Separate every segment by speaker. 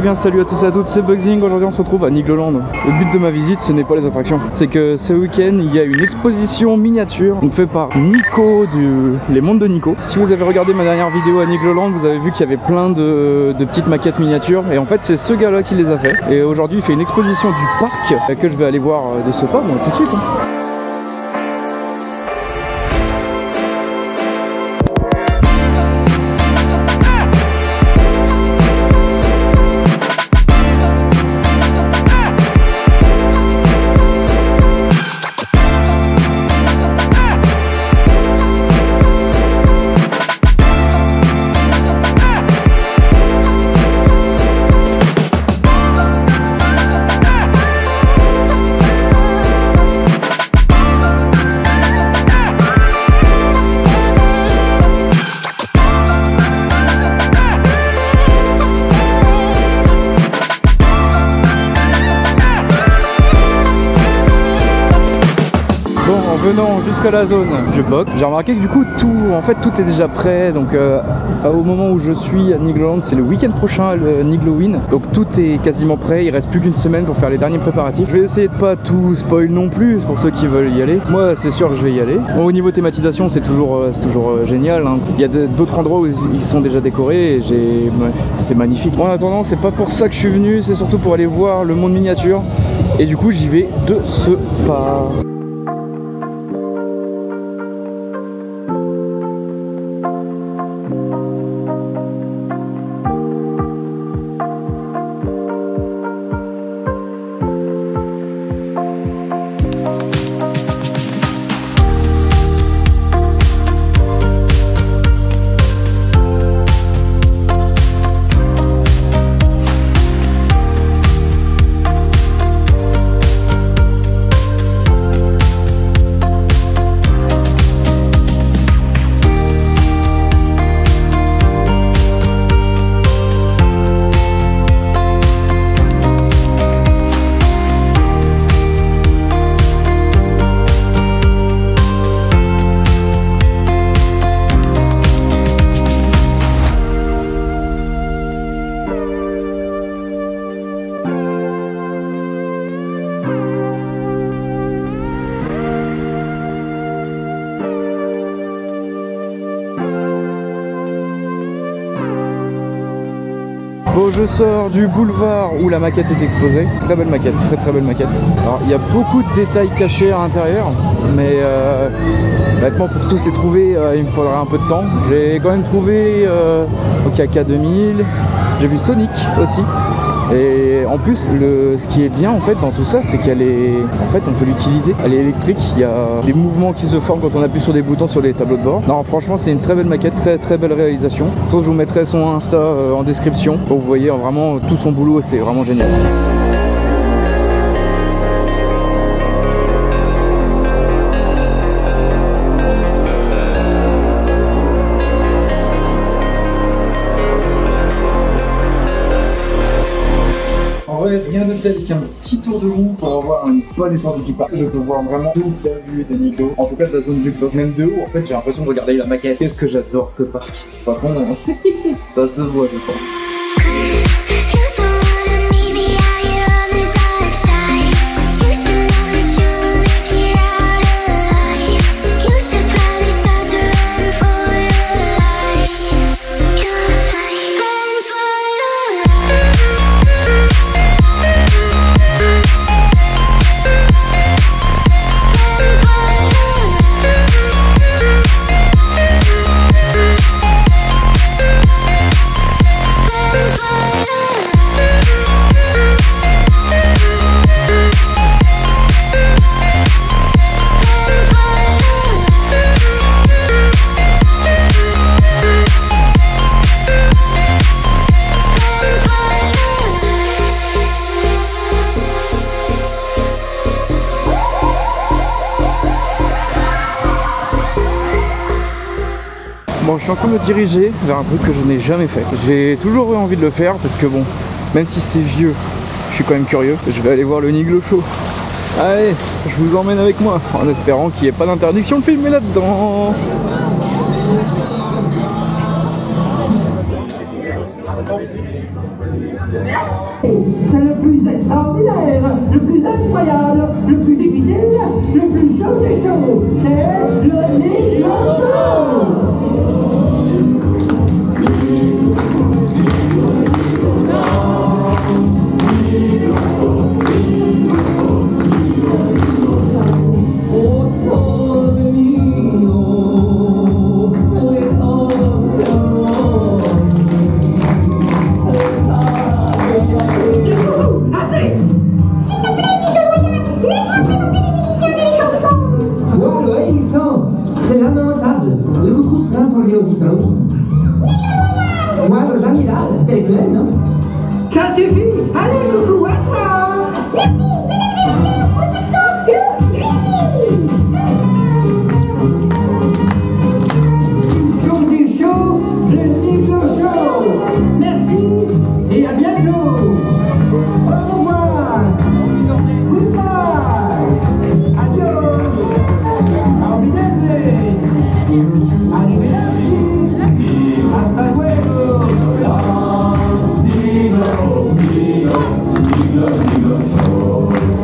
Speaker 1: Eh bien salut à tous et à toutes, c'est Bugsing. Aujourd'hui on se retrouve à Nigloland. Le but de ma visite ce n'est pas les attractions, c'est que ce week-end il y a une exposition miniature donc fait par Nico Les Mondes de Nico. Si vous avez regardé ma dernière vidéo à Nigloland, vous avez vu qu'il y avait plein de petites maquettes miniatures et en fait c'est ce gars là qui les a fait. Et aujourd'hui il fait une exposition du parc que je vais aller voir de ce pas, bon, tout de suite. Venant jusqu'à la zone jukebox, j'ai remarqué que du coup tout est déjà prêt. Donc au moment où je suis à Nigloland, c'est le week-end prochain, le Niglowin. Donc tout est quasiment prêt, il reste plus qu'une semaine pour faire les derniers préparatifs. Je vais essayer de pas tout spoil non plus pour ceux qui veulent y aller. Moi c'est sûr que je vais y aller. Bon, au niveau thématisation c'est toujours génial, hein. Il y a d'autres endroits où ils sont déjà décorés et c'est magnifique. Bon, en attendant, c'est pas pour ça que je suis venu, c'est surtout pour aller voir le monde miniature. Et du coup j'y vais de ce pas. Bon, je sors du boulevard où la maquette est exposée. Très belle maquette, très belle maquette. Alors il y a beaucoup de détails cachés à l'intérieur, mais honnêtement pour tous les trouver il me faudrait un peu de temps. J'ai quand même trouvé K2000, j'ai vu Sonic aussi. Et en plus, ce qui est bien en fait dans tout ça, c'est qu'elle est, en fait, on peut l'utiliser. Elle est électrique. Il y a des mouvements qui se forment quand on appuie sur des boutons sur les tableaux de bord. Non, franchement, c'est une très belle maquette, très belle réalisation. Sauf je vous mettrai son Insta en description pour que vous voyez vraiment tout son boulot. C'est vraiment génial. Rien de tel qu'un petit tour de roue pour avoir une bonne étendue du parc. Je peux voir vraiment toute la vue de Nico, en tout cas de la zone jukebox, même de haut. En fait, j'ai l'impression de regarder la maquette. Qu'est-ce que j'adore ce parc. Par contre, ça se voit, je pense. Bon, je suis en train de me diriger vers un truc que je n'ai jamais fait. J'ai toujours eu envie de le faire parce que bon, même si c'est vieux, je suis quand même curieux. Je vais aller voir le Niglo Show. Allez, je vous emmène avec moi, en espérant qu'il n'y ait pas d'interdiction de filmer là-dedans.
Speaker 2: C'est le plus extraordinaire, le plus incroyable, le plus difficile, le plus chaud des chauds. C'est le Niglo Show. C'est lamentable. Le coucou se prend pour aller au citron. Moi, vos amis là, t'es clair, non? Ça suffit! Allez, coucou, à toi!
Speaker 3: Merci, mesdames et messieurs, au saxo, Lucie!
Speaker 2: Jour du show, le Niglo Show! Merci et à bientôt! Au revoir! Goodbye! Adios! Au Wiedersehen! Arrivederci! Hasta luego!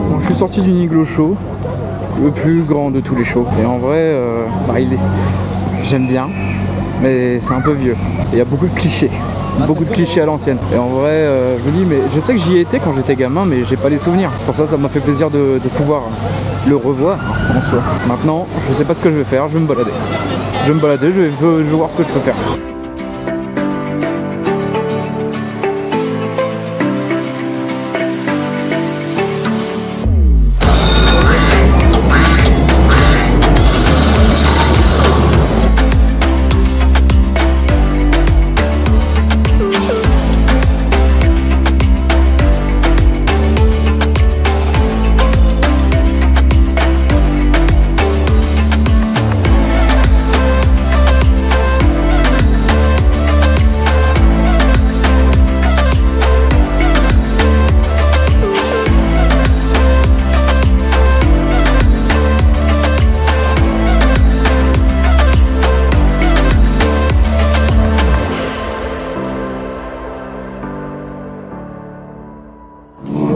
Speaker 1: Bon, je suis sorti du Niglo Show, le plus grand de tous les shows. Et en vrai, j'aime bien, mais c'est un peu vieux. Il y a beaucoup de clichés. Beaucoup de clichés à l'ancienne. Et en vrai, je me dis, mais je sais que j'y étais quand j'étais gamin, mais j'ai pas les souvenirs. Pour ça, ça m'a fait plaisir de pouvoir le revoir en soi. Maintenant, je sais pas ce que je vais faire, je vais me balader. Je vais me balader, je vais voir ce que je peux faire.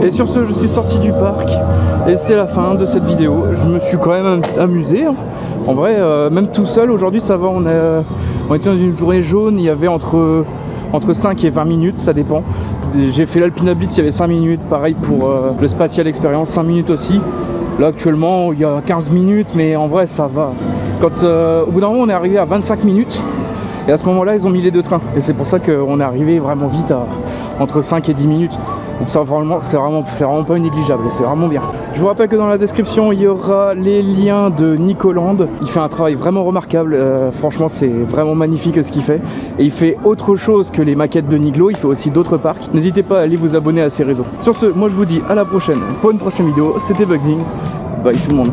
Speaker 1: Et sur ce, je suis sorti du parc et c'est la fin de cette vidéo. Je me suis quand même amusé. En vrai, même tout seul, aujourd'hui ça va. On était dans une journée jaune, il y avait entre 5 et 20 minutes, ça dépend. J'ai fait l'Alpina Blitz, il y avait 5 minutes. Pareil pour le Spatial Experience, 5 minutes aussi. Là actuellement, il y a 15 minutes, mais en vrai ça va. Quand au bout d'un moment, on est arrivé à 25 minutes. Et à ce moment-là, ils ont mis les deux trains. Et c'est pour ça qu'on est arrivé vraiment vite à entre 5 et 10 minutes. Donc ça, c'est vraiment pas négligeable, c'est vraiment bien. Je vous rappelle que dans la description, il y aura les liens de Nicoland. Il fait un travail vraiment remarquable. Franchement, c'est vraiment magnifique ce qu'il fait. Et il fait autre chose que les maquettes de Niglo. Il fait aussi d'autres parcs. N'hésitez pas à aller vous abonner à ses réseaux. Sur ce, moi je vous dis à la prochaine pour une prochaine vidéo. C'était Bugsing. Bye tout le monde.